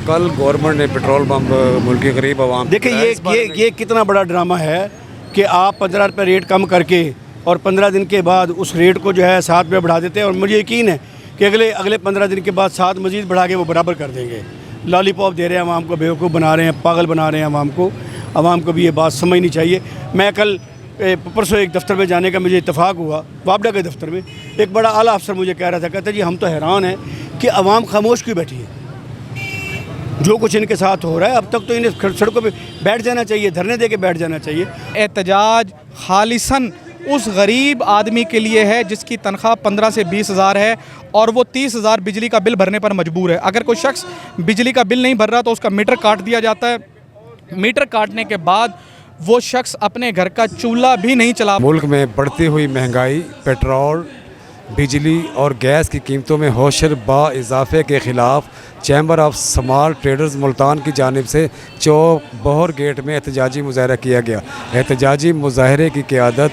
कल गवर्नमेंट ने petrol pump मुल्क के गरीब आवाम। देखिए ये कितना बड़ा ड्रामा है कि आप 15 रुपये रेट कम करके और 15 दिन के बाद उस रेट को जो है 7 रुपये बढ़ा देते हैं, और मुझे यकीन है कि अगले 15 दिन के बाद 7 मज़ीद बढ़ा के वो बराबर कर देंगे। लॉलीपॉप दे रहे हैं आवाम को, बेवकूफ़ बना रहे हैं, पागल बना रहे हैं आवाम को भी ये बात समझनी चाहिए। मैं कल परसों एक दफ्तर में जाने का मुझे इत्तेफाक हुआ, वापडा के दफ्तर में एक बड़ा आला अफसर मुझे कह रहा था, कहता जी हम तो हैरान हैं कि आवाम खामोश क्यों बैठी है, जो कुछ इनके साथ हो रहा है अब तक तो इन्हें सड़कों पे बैठ जाना चाहिए, धरने दे के बैठ जाना चाहिए। एहतजाज खालिसन उस गरीब आदमी के लिए है जिसकी तनख्वाह 15 से 20 हज़ार है और वो 30 हज़ार बिजली का बिल भरने पर मजबूर है। अगर कोई शख्स बिजली का बिल नहीं भर रहा तो उसका मीटर काट दिया जाता है। मीटर काटने के बाद वो शख्स अपने घर का चूल्हा भी नहीं चला। मुल्क में बढ़ती हुई महंगाई, पेट्रोल, बिजली और गैस की कीमतों में होशर बा इजाफे के ख़िलाफ़ chamber of small traders Multan की जानिब से चौक बहर गेट में एहतजाजी मुजाहरा किया गया। एहतजाजी मुजाहरे की क़यादत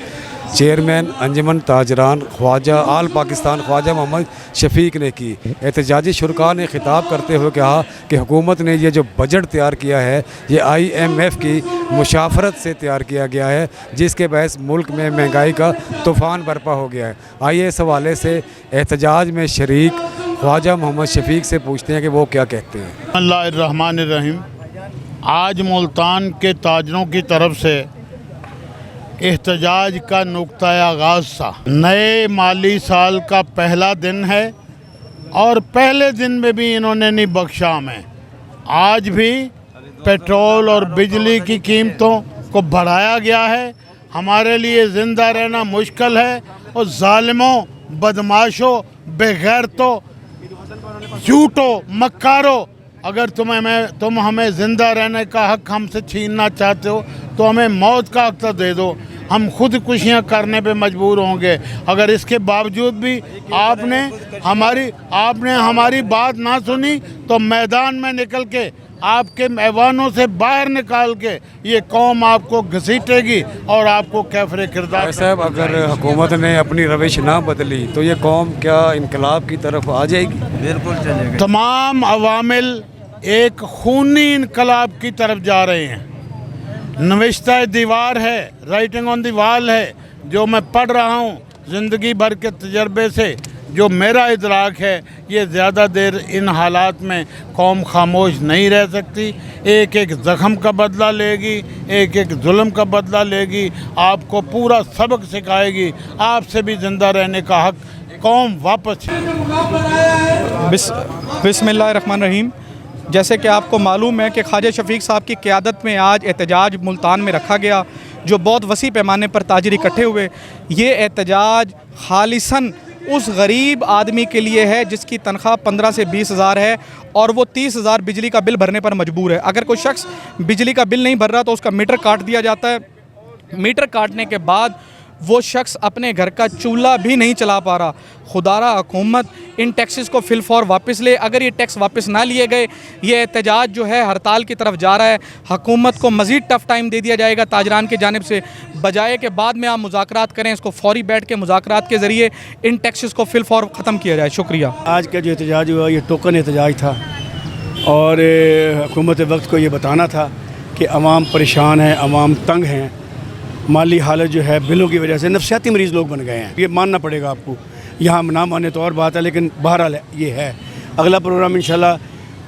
चेयरमैन अंजुमन ताजरान ख्वाजा आल पाकिस्तान ख्वाजा मोहम्मद शफीक ने की। एहतजाजी शुरका ने खिताब करते हुए कहा कि हुकूमत ने ये जो बजट तैयार किया है ये IMF की मुशाफरत से तैयार किया गया है, जिसके बहस मुल्क में महंगाई का तूफ़ान बरपा हो गया है। आइए इस हवाले से एहतजाज में शरीक ख्वाजा मोहम्मद शफीक से पूछते हैं कि वो क्या कहते हैं। बिस्मिल्लाहिर्रहमानिर्रहीम। आज मुल्तान के ताजरों की तरफ से एहतजाज का नुक्ता आगाज़ था। नए माली साल का पहला दिन है और पहले दिन में भी इन्होंने नहीं बख्शा हमें। आज भी पेट्रोल और बिजली की कीमतों को बढ़ाया गया है। हमारे लिए ज़िंदा रहना मुश्किल है और ज़ालिमों, बदमाशों, बेगैरतों, झूठों, मक्कारों, अगर तुम हमें ज़िंदा रहने का हक़ हमसे छीनना चाहते हो तो हमें मौत का हक़ तो दे दो। हम खुदकुशियाँ करने पे मजबूर होंगे। अगर इसके बावजूद भी आपने हमारी बात ना सुनी तो मैदान में निकल के आपके ऐवानों से बाहर निकाल के ये कौम आपको घसीटेगी और आपको कैफरे किरदार। साहब, अगर हुकूमत ने अपनी रविश ना बदली तो ये कौम क्या इनकलाब की तरफ आ जाएगी? बिल्कुल चलेगी। तमाम अवामिल एक खूनी इनकलाब की तरफ जा रहे हैं। नविश्ता दीवार है, राइटिंग ऑन दी वॉल है, जो मैं पढ़ रहा हूँ ज़िंदगी भर के तजर्बे से, जो मेरा इदराक है, ये ज़्यादा देर इन हालात में कौम खामोश नहीं रह सकती। एक एक ज़ख्म का बदला लेगी, एक एक जुल्म का बदला लेगी, आपको पूरा सबक सिखाएगी। आपसे भी ज़िंदा रहने का हक़ कौम वापस। बिस्मिल्लाहिर्रहमानिर्रहीम। जैसे कि आपको मालूम है कि ख्वाजा शफीक साहब की क़यादत में आज एहतजाज मुल्तान में रखा गया, जो बहुत वसी पैमाने पर ताजिर इकट्ठे हुए। ये एहतजाज खालिसन उस गरीब आदमी के लिए है जिसकी तनख्वाह 15 से 20 हज़ार है और वो 30 हज़ार बिजली का बिल भरने पर मजबूर है। अगर कोई शख्स बिजली का बिल नहीं भर रहा तो उसका मीटर काट दिया जाता है। मीटर काटने के बाद वो शख्स अपने घर का चूल्हा भी नहीं चला पा रहा। खुदारा हुकूमत इन टैक्सेस को फिलफौर वापस ले। अगर ये टैक्स वापस ना लिए गए, ये एहतजाज जो है हड़ताल की तरफ जा रहा है। हुकूमत को मज़ीद टफ़ टाइम दे दिया जाएगा ताजरान की जानिब से, बजाय के बाद में आप मुज़ाकरात करें, इसको फौरी बैठ के मुज़ाकरात के ज़रिए इन टैक्सेस को फिलफौर ख़त्म किया जाए। शुक्रिया। आज का जो एहतजाज हुआ ये टोकन एहतजाज था और हुकूमत वक्त को ये बताना था कि अवाम परेशान है, अवाम तंग हैं, माली हालत जो है बिलों की वजह से नफसियाती मरीज़ लोग बन गए हैं। ये मानना पड़ेगा आपको, यहाँ ना माने तो और बात है, लेकिन बहरहाल ये है। अगला प्रोग्राम इंशाल्लाह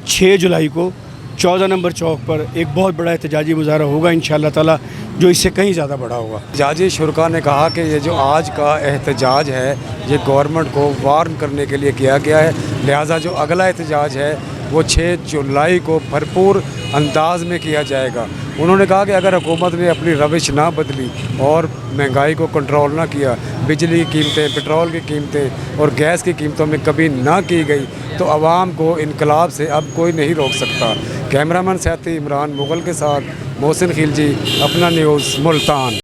6 जुलाई को 14 नंबर चौक पर एक बहुत बड़ा एहतजाजी मुजाहरा होगा इंशाल्लाह ताला, जो इससे कहीं ज़्यादा बड़ा होगा। एहतजाजी शुरका ने कहा कि ये जो आज का एहतजाज है ये गवर्नमेंट को वार्न करने के लिए किया गया है, लिहाजा जो अगला एहतजाज है वो 6 जुलाई को भरपूर अंदाज में किया जाएगा। उन्होंने कहा कि अगर हुकूमत ने अपनी रविश ना बदली और महंगाई को कंट्रोल ना किया, बिजली की कीमतें, पेट्रोल की कीमतें और गैस की कीमतों में कभी ना की गई तो आवाम को इनकलाब से अब कोई नहीं रोक सकता। कैमरामैन साथी इमरान मुगल के साथ मोहसिन खिलजी, अपना न्यूज़ मुल्तान।